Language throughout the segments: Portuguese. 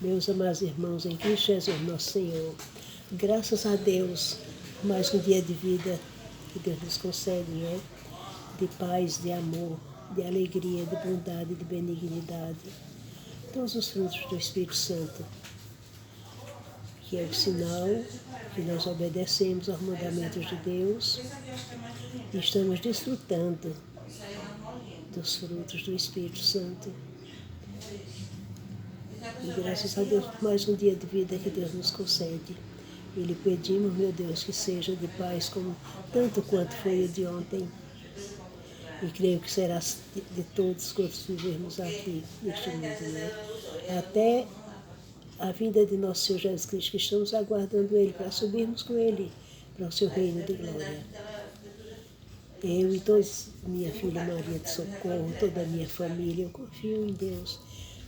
Meus amados irmãos, em Cristo Jesus, nosso Senhor, graças a Deus, mais um dia de vida que Deus nos concede, né? De paz, de amor, de alegria, de bondade, de benignidade. Todos os frutos do Espírito Santo, que é o sinal que nós obedecemos aos mandamentos de Deus e estamos desfrutando dos frutos do Espírito Santo. E graças a Deus por mais um dia de vida que Deus nos concede. E lhe pedimos, meu Deus, que seja de paz como tanto quanto foi o de ontem. E creio que será de todos quantos vivermos aqui neste mundo, né? Até a vinda de nosso Senhor Jesus Cristo, que estamos aguardando Ele para subirmos com Ele para o seu reino de glória. Eu e todos, minha filha Maria de Socorro, toda a minha família, eu confio em Deus.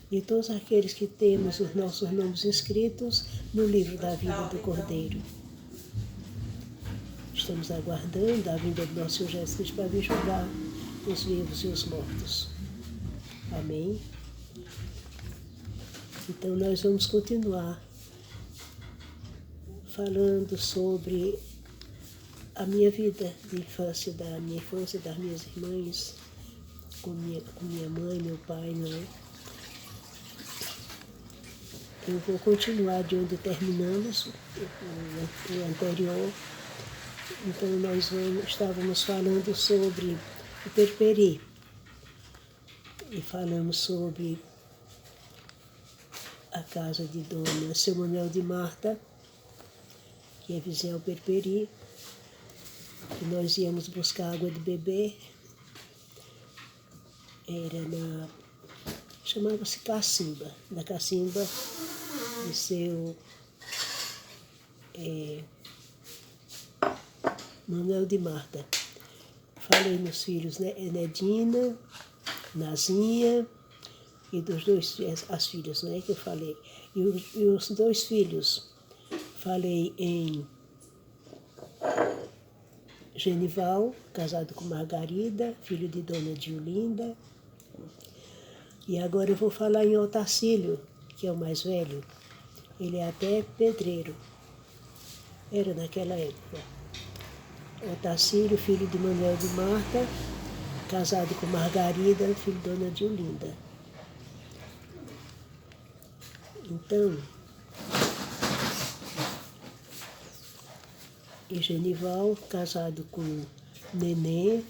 E todos aqueles que temos os nossos nomes inscritos no livro da vida do Cordeiro. Estamos aguardando a vinda do nosso Senhor Jesus Cristo para vir julgar os vivos e os mortos. Amém? Então nós vamos continuar falando sobre a minha vida de infância, da minha infância, das minhas irmãs, com minha mãe, meu pai, não é? Eu vou continuar de onde terminamos o anterior. Então nós estávamos falando sobre o Perperi e falamos sobre a casa de Dona Seu Manuel de Marta, que é vizinha ao Perperi, que nós íamos buscar água de beber. Era chamava-se Cacimba, da Cacimba de seu Manuel de Marta. Falei nos filhos, né? Nedina, Nazinha e dos dois, as filhas, né, que eu falei. E os dois filhos, falei em Genival, casado com Margarida, filho de Dona Diolinda. E agora eu vou falar em Otacílio, que é o mais velho. Ele é até pedreiro. Era naquela época. Otacílio, filho de Manuel de Marta, casado com Margarida, filho de Dona Diolinda. Então, e Genival, casado com Nenê,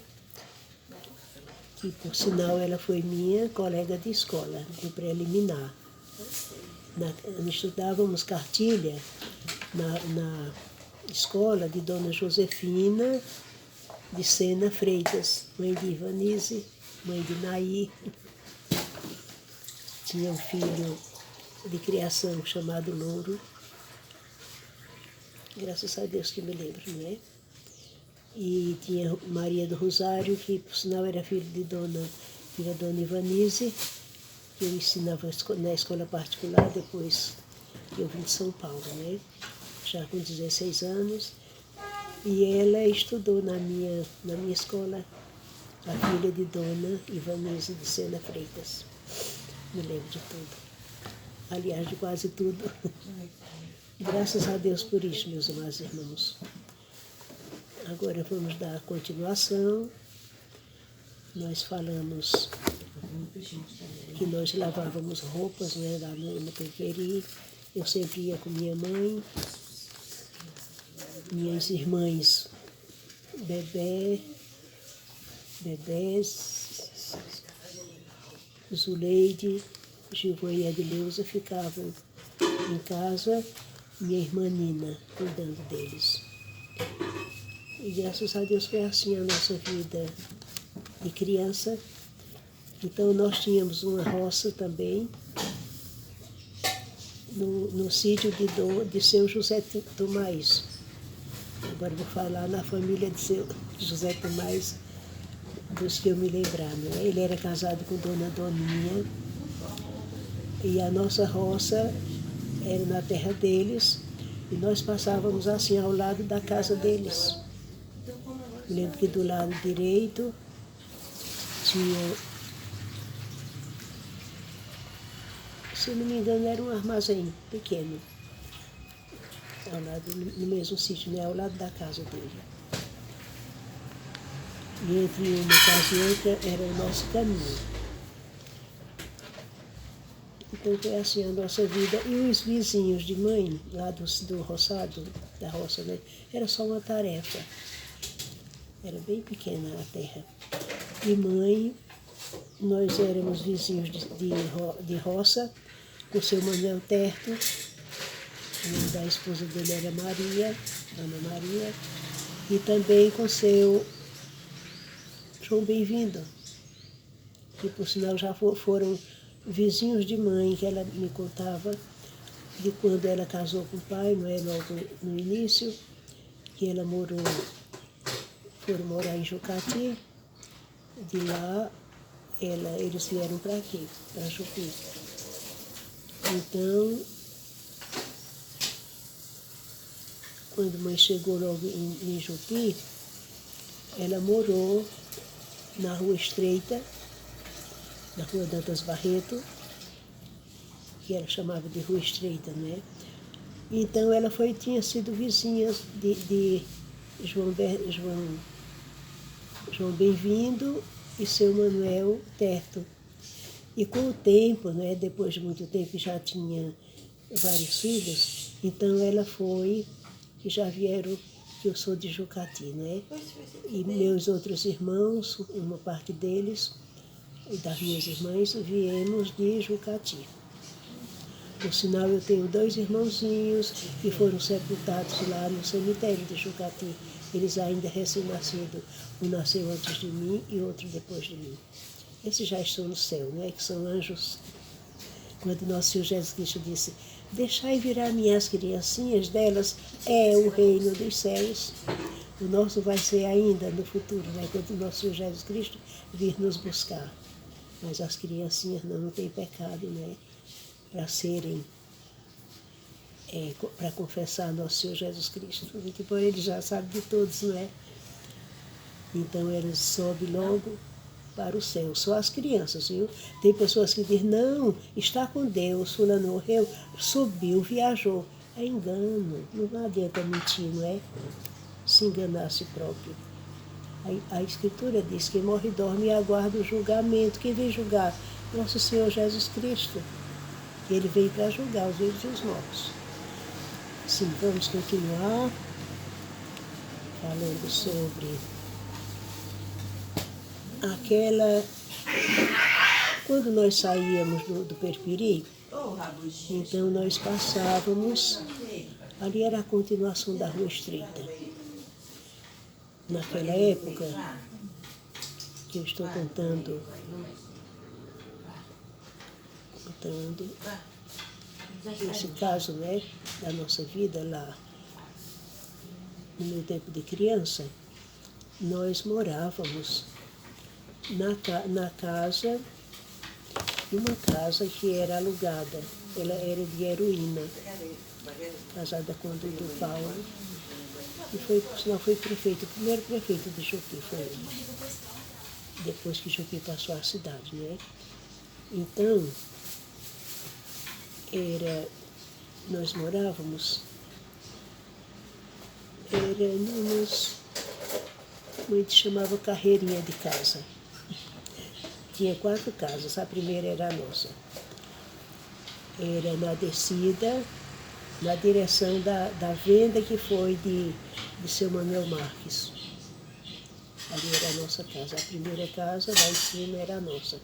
que por sinal ela foi minha colega de escola, de preliminar. Nós estudávamos cartilha na escola de Dona Josefina de Sena Freitas, mãe de Ivanise, mãe de Nair. Tinha um filho de criação chamado Louro. Graças a Deus que me lembro, não é? E tinha Maria do Rosário, que por sinal era filha de Dona Ivanise, que eu ensinava na escola particular depois que eu vim de São Paulo, né? Já com 16 anos. E ela estudou na minha escola, a filha de Dona Ivanise de Sena Freitas. Me lembro de tudo. Aliás, de quase tudo. Graças a Deus por isso, meus amados irmãos. Agora vamos dar continuação. Nós falamos que nós lavávamos roupas, né, lá no Perperi. Eu sempre ia com minha mãe, minhas irmãs Bebés, Zuleide, Gilvan e Adileuza ficavam em casa, minha irmã Nina cuidando deles. E graças a Deus foi assim a nossa vida de criança. Então nós tínhamos uma roça também no sítio de seu José Tomás. Agora vou falar na família de seu José Tomás, dos que eu me lembrar, né? Ele era casado com Dona Doninha e a nossa roça era na terra deles e nós passávamos assim ao lado da casa deles. Me lembro que do lado direito tinha se eu não me engano, era um armazém pequeno, ao lado, no mesmo sítio, né, ao lado da casa dele. E entre uma casa e outra era o nosso caminho. Então foi assim a nossa vida. E os vizinhos de mãe, lá do roçado, da roça, né, era só uma tarefa. Era bem pequena a terra. E mãe, nós éramos vizinhos de roça, com o seu Manuel Terto. O nome da esposa dele era Maria, Ana Maria. E também com o seu João Bem-vindo, que por sinal já foram vizinhos de mãe, que ela me contava de quando ela casou com o pai, não é, logo no início, que ela foram morar em Jucati. De lá eles vieram para aqui, para Jupi. Então, quando mãe chegou logo em Jupi, ela morou na Rua Estreita, na Rua Dantas Barreto, que ela chamava de Rua Estreita, né? Então ela tinha sido vizinha de João Bem-vindo e seu Manuel Terto. E com o tempo, né, depois de muito tempo, já tinha vários filhos, então ela foi, que já vieram, que eu sou de Jucati, né? E meus outros irmãos, uma parte deles, e das minhas irmãs, viemos de Jucati. Por sinal, eu tenho 2 irmãozinhos que foram sepultados lá no cemitério de Jucati. Eles ainda recém-nascidos. Um nasceu antes de mim e outro depois de mim. Esses já estão no céu, né? Que são anjos. Quando nosso Senhor Jesus Cristo disse: deixai virar minhas criancinhas, delas é o reino dos céus. O nosso vai ser ainda no futuro, né? Quando o nosso Senhor Jesus Cristo vir nos buscar. Mas as criancinhas não têm pecado, né? Para serem, para confessar nosso Senhor Jesus Cristo, que por ele já sabe de todos, não é? Então eles sobem logo para o céu, só as crianças, viu? Tem pessoas que dizem, não, está com Deus, fulano morreu, subiu, viajou. É engano, não adianta mentir, não é? Se enganar a si próprio. A Escritura diz que morre e dorme e aguarda o julgamento. Quem vem julgar? Nosso Senhor Jesus Cristo. Ele veio para julgar os vivos e os mortos. Sim, vamos continuar falando sobre aquela... Quando nós saíamos do Perpiri, então nós passávamos... Ali era a continuação da Rua Estreita. Naquela época, que eu estou contando esse caso, né, da nossa vida lá, no meu tempo de criança, nós morávamos na casa, uma casa que era alugada, ela era de Heroína, casada com o do Paulo, e foi prefeito, o primeiro prefeito de Jupi, foi ele, depois que Jupi passou a cidade, né? Então, nós morávamos, como a gente chamava, carreirinha de casa. Tinha 4 casas, a primeira era a nossa. Era na descida, na direção da venda que foi de seu Manuel Marques. Ali era a nossa casa. A primeira casa, lá em cima, era a nossa.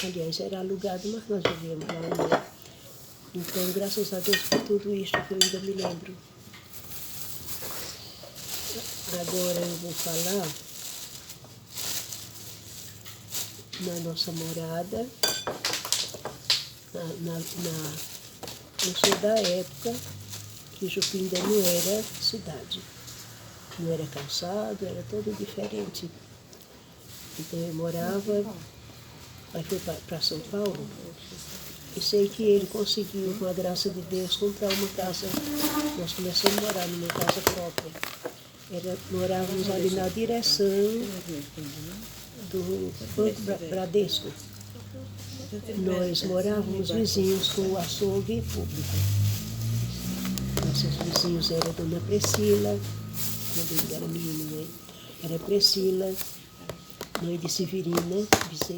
Aliás, era alugado, mas nós vivíamos lá, né? Então, graças a Deus por tudo isso que eu ainda me lembro. Agora eu vou falar na nossa morada, eu sou da época que Jupi ainda não era cidade. Não era calçado, era todo diferente. Então eu morava, aí fui para São Paulo, e sei que ele conseguiu, com a graça de Deus, comprar uma casa. Nós começamos a morar numa casa própria. Morávamos ali na direção do Banco Bradesco. Nós morávamos vizinhos com o açougue público. Nossos vizinhos eram a Dona Priscila, quando ele era menino, né? Era Priscila, mãe de Severina Bezerra